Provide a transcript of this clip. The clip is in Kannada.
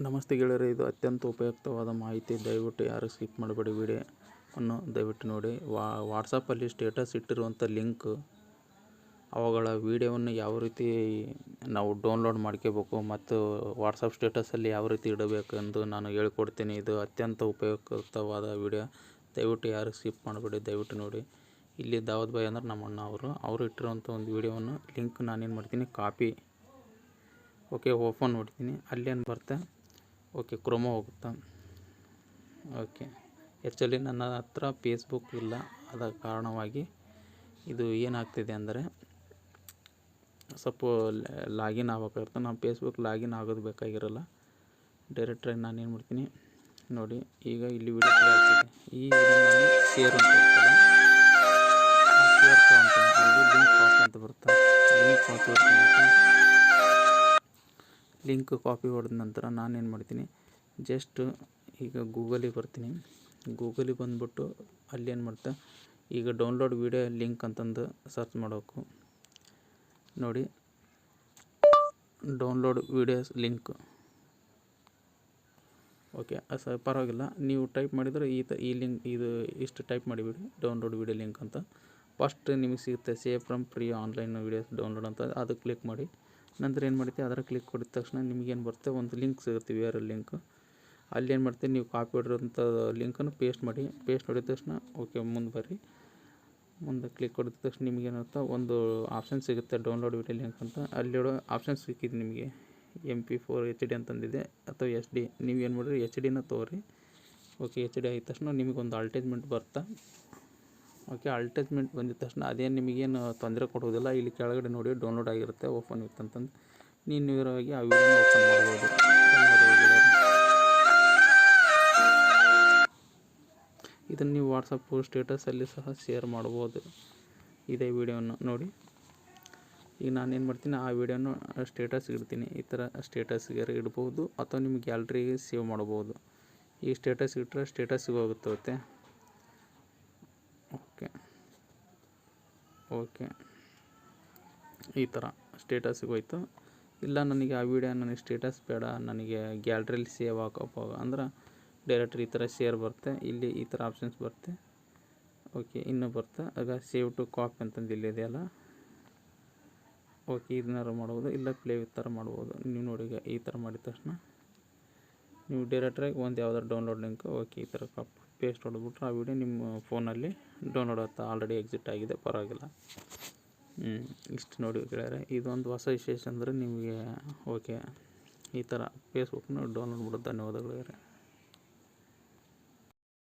ನಮಸ್ತೆ ಗೆಳೆಯರೆ, ಇದು ಅತ್ಯಂತ ಉಪಯುಕ್ತವಾದ ಮಾಹಿತಿ. ದಯವಿಟ್ಟು ಯಾರು ಸ್ಕಿಪ್ ಮಾಡಬೇಡಿ. ವಿಡಿಯೋವನ್ನು ದಯವಿಟ್ಟು ನೋಡಿ. ವಾಟ್ಸಪ್ಪಲ್ಲಿ ಸ್ಟೇಟಸ್ ಇಟ್ಟಿರುವಂಥ ಲಿಂಕ್, ಅವುಗಳ ವಿಡಿಯೋವನ್ನು ಯಾವ ರೀತಿ ನಾವು ಡೌನ್ಲೋಡ್ ಮಾಡ್ಕೋಬೇಕು ಮತ್ತು ವಾಟ್ಸಪ್ ಸ್ಟೇಟಸಲ್ಲಿ ಯಾವ ರೀತಿ ಇಡಬೇಕು ಎಂದು ನಾನು ಹೇಳಿಕೊಡ್ತೀನಿ. ಇದು ಅತ್ಯಂತ ಉಪಯುಕ್ತವಾದ ವಿಡಿಯೋ. ದಯವಿಟ್ಟು ಯಾರು ಸ್ಕಿಪ್ ಮಾಡಬೇಡಿ, ದಯವಿಟ್ಟು ನೋಡಿ. ಇಲ್ಲಿ ದಾವದ್ ಭಾಯ್ ಅಂದ್ರೆ ನಮ್ಮ ಅಣ್ಣ ಅವರು ಇಟ್ಟಿರುವಂಥ ಒಂದು ವಿಡಿಯೋವನ್ನು ಲಿಂಕ್ ನಾನೇನು ಮಾಡ್ತೀನಿ, ಕಾಪಿ ಓಪನ್ ಮಾಡ್ತೀನಿ. ಅಲ್ಲೇನು ಬರುತ್ತೆ, ಕ್ರೋಮ ಹೋಗುತ್ತಾ. ಆ್ಯಕ್ಚುಲಿ ನನ್ನ ಹತ್ರ ಫೇಸ್ಬುಕ್ ಇಲ್ಲ. ಆದ ಕಾರಣವಾಗಿ ಇದು ಏನಾಗ್ತಿದೆ ಅಂದರೆ ಸ್ವಲ್ಪ ಲಾಗಿನ್ ಆಗಬೇಕಾಗಿರುತ್ತೆ. ನಾನು ಫೇಸ್ಬುಕ್ ಲಾಗಿನ್ ಆಗೋದು ಬೇಕಾಗಿರಲ್ಲ. ಡೈರೆಕ್ಟಾಗಿ ನಾನೇನು ಮಾಡ್ತೀನಿ ನೋಡಿ. ಈಗ ಇಲ್ಲಿ ವಿಡಿಯೋ ಪ್ಲೇ ಆಗ್ತಿದೆ. ಈ ನಾನು ಶೇರ್ ಅಂತ ಇರ್ತದೆ, ಶೇರ್ ತೊಗೊತೀನಿ. ಅಲ್ಲಿ ಲಿಂಕ್ ಕಾಪಿ ಅಂತ ಬರುತ್ತೆ. ಲಿಂಕ್ ಕಾಪಿ ಹೊಡೆದ ನಂತರ ನಾನೇನು ಮಾಡ್ತೀನಿ, ಜಸ್ಟ್ ಈಗ ಗೂಗಲಿಗೆ ಬರ್ತೀನಿ. ಗೂಗಲಿಗೆ ಬಂದುಬಿಟ್ಟು ಅಲ್ಲಿ ಏನು ಮಾಡ್ತಾ, ಈಗ ಡೌನ್ಲೋಡ್ ವಿಡಿಯೋ ಲಿಂಕ್ ಅಂತಂದು ಸರ್ಚ್ ಮಾಡೋಕು ನೋಡಿ. ಡೌನ್ಲೋಡ್ ವಿಡಿಯೋಸ್ ಲಿಂಕ್ ಪರವಾಗಿಲ್ಲ. ನೀವು ಟೈಪ್ ಮಾಡಿದರೆ ಈ ಲಿಂಕ್ ಇಷ್ಟು ಟೈಪ್ ಮಾಡಿಬಿಡಿ, ಡೌನ್ಲೋಡ್ ವಿಡಿಯೋ ಲಿಂಕ್ ಅಂತ. ಫಸ್ಟ್ ನಿಮಗೆ ಸಿಗುತ್ತೆ save from free online videos download ಅಂತ. ಅದು ಕ್ಲಿಕ್ ಮಾಡಿ. ನಂತರ ಏನು ಮಾಡ್ತೀವಿ, ಅದರ ಕ್ಲಿಕ್ ಕೊಡಿದ ತಕ್ಷಣ ನಿಮಗೇನು ಬರುತ್ತೆ, ಒಂದು ಲಿಂಕ್ ಸಿಗುತ್ತೆ, URL ಲಿಂಕ್. ಅಲ್ಲಿ ಏನು ಮಾಡ್ತೀವಿ, ನೀವು ಕಾಪಿ ಹೊಡಿರೋಂಥ ಲಿಂಕನ್ನು ಪೇಸ್ಟ್ ಮಾಡಿ. ಪೇಸ್ಟ್ ಹೊಡಿದ ತಕ್ಷಣ ಮುಂದೆ ಬರ್ರಿ. ಮುಂದೆ ಕ್ಲಿಕ್ ಹೊಡಿದ ತಕ್ಷಣ ನಿಮಗೇನಾಗುತ್ತೆ, ಒಂದು ಆಪ್ಷನ್ ಸಿಗುತ್ತೆ, ಡೌನ್ಲೋಡ್ ವಿಡಿಯೋ ಲಿಂಕ್ ಅಂತ. ಅಲ್ಲಿಡೋ ಆಪ್ಷನ್ ಸಿಕ್ಕಿದೆ ನಿಮಗೆ. MP4 HD ಅಂತಂದಿದೆ, ಅಥವಾ SD. ನೀವೇನು ಮಾಡಿರಿ, HD ತೊಗೊರಿ. HD ಆಗಿದ ತಕ್ಷಣ ನಿಮಗೊಂದು ಅಡ್ವರ್ಟೈಸ್ಮೆಂಟ್ ಬರ್ತಾ. ಅಡ್ವರ್ಟೈಸ್ಮೆಂಟ್ ಬಂದಿದ ತಕ್ಷಣ ಅದೇನು ನಿಮಗೇನು ತೊಂದರೆ ಕೊಡುವುದಿಲ್ಲ. ಇಲ್ಲಿ ಕೆಳಗಡೆ ನೋಡಿ ಡೌನ್ಲೋಡ್ ಆಗಿರುತ್ತೆ, ಓಪನ್ ವಿತ್ ಅಂತಂದು. ನೀವು ನೇರವಾಗಿ ಆ ವಿಡಿಯೋನ ಓಪನ್ ಮಾಡ್ಬೋದು. ಇದನ್ನು ನೀವು ವಾಟ್ಸಪ್ಪು ಸ್ಟೇಟಸಲ್ಲಿ ಸಹ ಶೇರ್ ಮಾಡ್ಬೋದು. ಇದೇ ವಿಡಿಯೋನ ನೋಡಿ. ಈಗ ನಾನೇನು ಮಾಡ್ತೀನಿ, ಆ ವಿಡಿಯೋನ ಸ್ಟೇಟಸ್ಗೆ ಇಡ್ತೀನಿ. ಈ ಥರ ಸ್ಟೇಟಸ್ಗೆ ಇಡ್ಬೋದು, ಅಥವಾ ನಿಮ್ಮ ಗ್ಯಾಲ್ರಿಗೆ ಸೇವ್ ಮಾಡ್ಬೋದು. ಈ ಸ್ಟೇಟಸ್ಗೆ ಇಟ್ಟರೆ ಸ್ಟೇಟಸ್ಗೆ ಹೋಗುತ್ತೆ. ಈ ಥರ ಸ್ಟೇಟಸ್ಗೆ ಹೋಯ್ತು. ಇಲ್ಲ ನನಗೆ ಆ ವಿಡಿಯೋ ನನಗೆ ಸ್ಟೇಟಸ್ ಬೇಡ, ನನಗೆ ಗ್ಯಾಲ್ರಿಯಲ್ಲಿ ಸೇವ್ ಹಾಕಪ್ಪ ಅಂದ್ರೆ ಡೈರೆಕ್ಟ್ರಿ ಈ ಥರ ಶೇರ್ ಬರುತ್ತೆ. ಇಲ್ಲಿ ಈ ಥರ ಆಪ್ಷನ್ಸ್ ಬರುತ್ತೆ. ಇನ್ನೂ ಬರುತ್ತೆ. ಆಗ ಸೇವ್ ಟು ಕಾಪಿ ಅಂತಂದು ಇಲ್ಲಿದೆಯಲ್ಲ, ಇದನ್ನಾರು ಮಾಡ್ಬೋದು. ಇಲ್ಲ ಪ್ಲೇ ವಿತ್ ಥರ ಮಾಡ್ಬೋದು. ನೀವು ನೋಡಿ, ಈಗ ಈ ಥರ ಮಾಡಿದ ತಕ್ಷಣ ನೀವು ಡೈರೆಕ್ಟ್ರಾಗಿ ಒಂದು ಯಾವ್ದಾರು ಡೌನ್ಲೋಡ್ ಲಿಂಕ್ ಈ ಥರ ಪೇಸ್ಟ್ ಹೊಡೆದ್ಬಿಟ್ರೆ ಆ ವಿಡಿಯೋ ನಿಮ್ಮ ಫೋನಲ್ಲಿ ಡೌನ್ಲೋಡ್ ಆಗುತ್ತೆ. ಆಲ್ರೆಡಿ ಎಕ್ಸಿಟ್ ಆಗಿದೆ, ಪರವಾಗಿಲ್ಲ. ಇಷ್ಟು ನೋಡಿ ಗೆಳೆಯರೆ. ಇದೊಂದು ಹೊಸ ವಿಶೇಷ ಅಂದರೆ ನಿಮಗೆ ಈ ಥರ ಫೇಸ್ಬುಕ್ನ ಡೌನ್ಲೋಡ್ ಮಾಡೋದು. ಧನ್ಯವಾದಗಳು ಗೆಳೆಯರೆ.